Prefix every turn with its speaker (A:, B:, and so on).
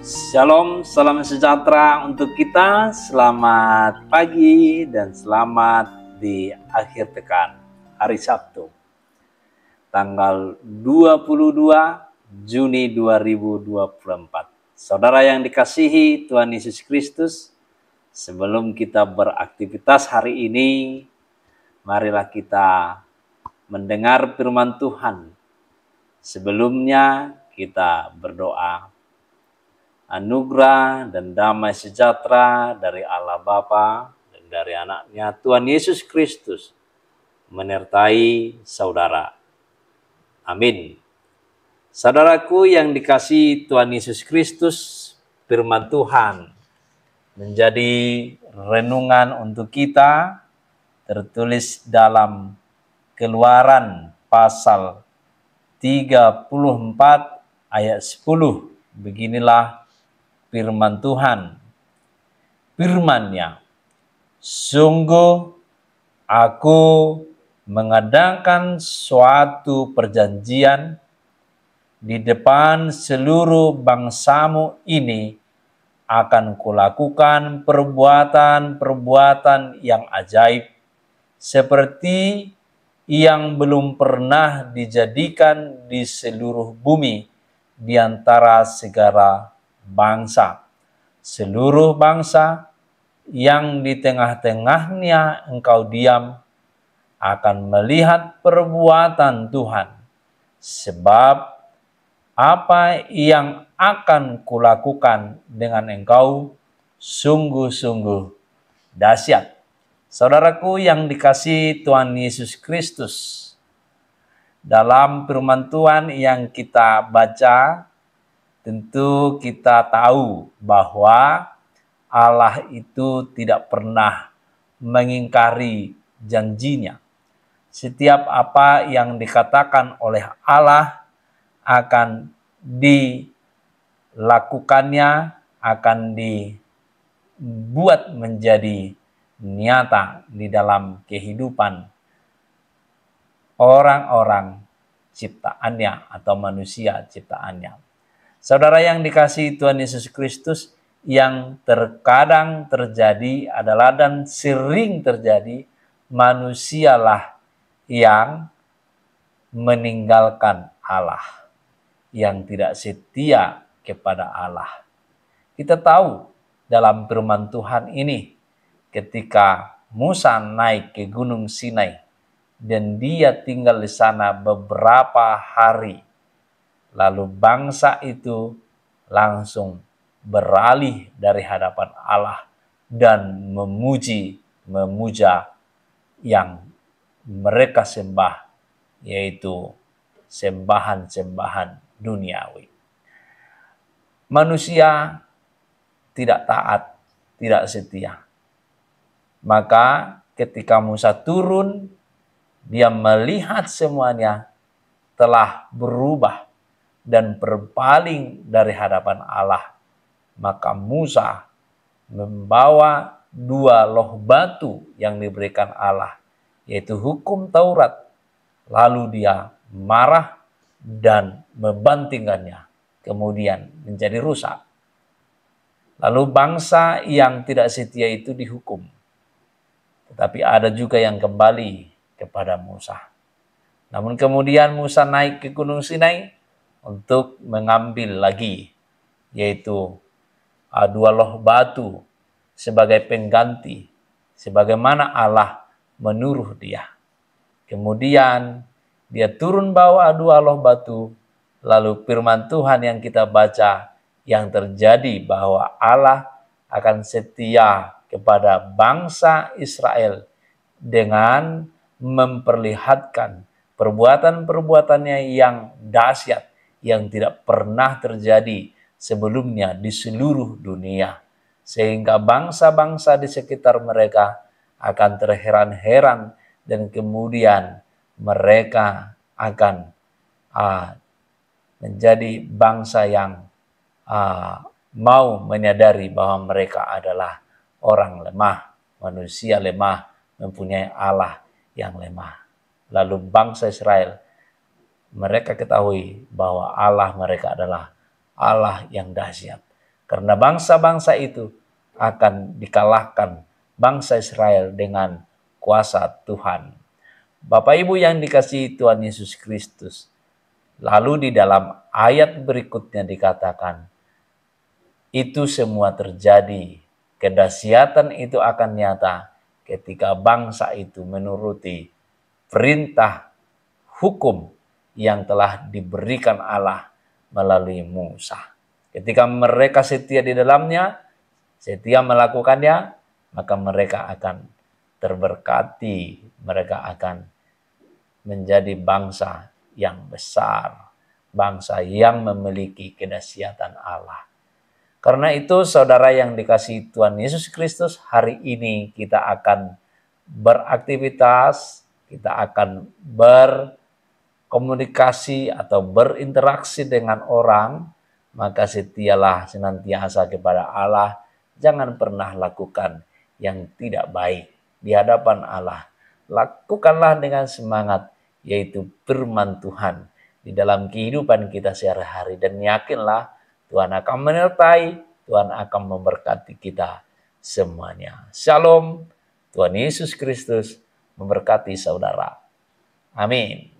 A: Shalom, salam sejahtera untuk kita. Selamat pagi dan selamat di akhir pekan, hari Sabtu, tanggal 22 Juni 2024. Saudara yang dikasihi Tuhan Yesus Kristus, sebelum kita beraktivitas hari ini, marilah kita mendengar firman Tuhan. Sebelumnya kita berdoa. Anugerah dan damai sejahtera dari Allah Bapa dan dari anaknya Tuhan Yesus Kristus menyertai saudara. Amin. Saudaraku yang dikasihi Tuhan Yesus Kristus, firman Tuhan menjadi renungan untuk kita tertulis dalam Keluaran pasal 34 ayat 10. Beginilah firman Tuhan. Firman-Nya, sungguh aku mengadakan suatu perjanjian di depan seluruh bangsamu ini, akan kulakukan perbuatan-perbuatan yang ajaib seperti yang belum pernah dijadikan di seluruh bumi di antara segala bangsa. Seluruh bangsa yang di tengah-tengahnya engkau diam akan melihat perbuatan Tuhan, sebab apa yang akan kulakukan dengan engkau sungguh-sungguh dahsyat. Saudaraku yang dikasihi Tuhan Yesus Kristus, dalam firman Tuhan yang kita baca, tentu kita tahu bahwa Allah itu tidak pernah mengingkari janjinya. Setiap apa yang dikatakan oleh Allah akan dilakukannya, akan dibuat menjadi nyata di dalam kehidupan orang-orang ciptaannya atau manusia ciptaannya. Saudara yang dikasihi Tuhan Yesus Kristus, yang terkadang terjadi adalah dan sering terjadi, manusialah yang meninggalkan Allah, yang tidak setia kepada Allah. Kita tahu dalam firman Tuhan ini, ketika Musa naik ke Gunung Sinai dan dia tinggal di sana beberapa hari, lalu bangsa itu langsung beralih dari hadapan Allah dan memuja yang mereka sembah, yaitu sembahan-sembahan duniawi. Manusia tidak taat, tidak setia. Maka ketika Musa turun, dia melihat semuanya telah berubah dan berpaling dari hadapan Allah. Maka Musa membawa 2 loh batu yang diberikan Allah, yaitu hukum Taurat. Lalu dia marah dan membantingkannya, kemudian menjadi rusak. Lalu bangsa yang tidak setia itu dihukum. Tetapi ada juga yang kembali kepada Musa. Namun kemudian Musa naik ke Gunung Sinai untuk mengambil lagi, yaitu 2 loh batu sebagai pengganti, sebagaimana Allah menyuruh dia. Kemudian dia turun bawa 2 loh batu, lalu firman Tuhan yang kita baca, yang terjadi bahwa Allah akan setia kepada bangsa Israel dengan memperlihatkan perbuatan-perbuatannya yang dahsyat, yang tidak pernah terjadi sebelumnya di seluruh dunia. Sehingga bangsa-bangsa di sekitar mereka akan terheran-heran dan kemudian mereka akan menjadi bangsa yang mau menyadari bahwa mereka adalah orang lemah, manusia lemah, mempunyai Allah yang lemah. Lalu bangsa Israel, mereka ketahui bahwa Allah mereka adalah Allah yang dahsyat. Karena bangsa-bangsa itu akan dikalahkan bangsa Israel dengan kuasa Tuhan. Bapak Ibu yang dikasihi Tuhan Yesus Kristus, lalu di dalam ayat berikutnya dikatakan, itu semua terjadi, kedahsyatan itu akan nyata ketika bangsa itu menuruti perintah hukum yang telah diberikan Allah melalui Musa. Ketika mereka setia di dalamnya, setia melakukannya, maka mereka akan terberkati, mereka akan menjadi bangsa yang besar, bangsa yang memiliki kedahsyatan Allah. Karena itu saudara yang dikasihi Tuhan Yesus Kristus, hari ini kita akan beraktivitas, kita akan berkomunikasi atau berinteraksi dengan orang, maka setialah senantiasa kepada Allah. Jangan pernah lakukan yang tidak baik di hadapan Allah. Lakukanlah dengan semangat, yaitu firman Tuhan di dalam kehidupan kita sehari-hari. Dan yakinlah Tuhan akan menyertai, Tuhan akan memberkati kita semuanya. Shalom, Tuhan Yesus Kristus memberkati saudara. Amin.